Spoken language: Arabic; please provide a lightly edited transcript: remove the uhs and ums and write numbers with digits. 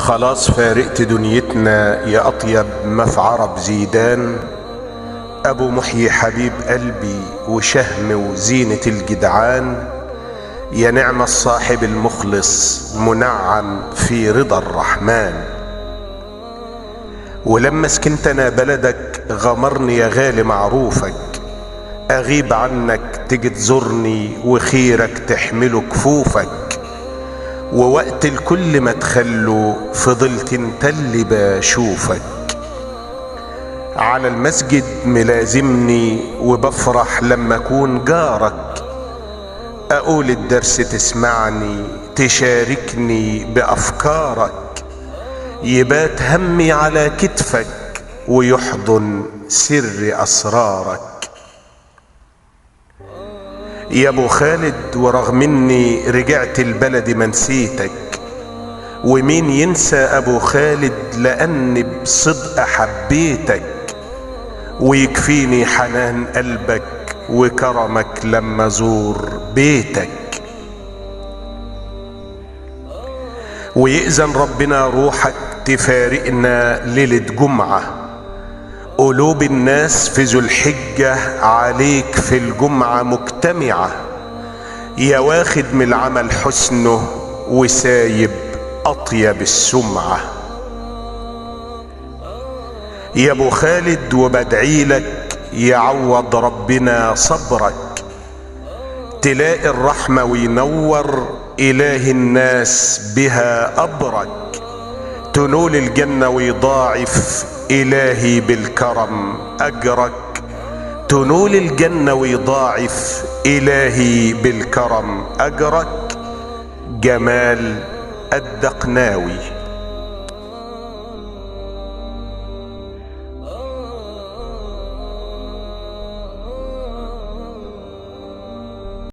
خلاص فارقت دنيتنا يا أطيب مفعرة بزيدان، أبو محيي حبيب قلبي وشهم وزينة الجدعان، يا نعم الصاحب المخلص منعم في رضا الرحمن. ولما سكنت أنا بلدك غمرني يا غالي معروفك، أغيب عنك تجي تزورني وخيرك تحمله كفوفك، ووقت الكل ما تخلوا فضلت انت اللي بشوفك. على المسجد ملازمني وبفرح لما اكون جارك، اقول الدرس تسمعني تشاركني بافكارك، يبات همي على كتفك ويحضن سر اسرارك. يا ابو خالد ورغم اني رجعت البلد ما نسيتك، ومين ينسى ابو خالد لاني بصدق حبيتك، ويكفيني حنان قلبك وكرمك لما زور بيتك. ويأذن ربنا روحك تفارقنا ليلة جمعة، قلوب الناس في ذو الحجة عليك في الجمعة مجتمعة، يا واخد من العمل حسنه وسايب أطيب السمعة. يا ابو خالد وبدعيلك يعوض ربنا صبرك، تلاقي الرحمة وينور إله الناس بها أبرك، تنول الجنة ويضاعف إلهي بالكرم أجرك، تنول الجنة ويضاعف إلهي بالكرم أجرك. جمال الدقناوي.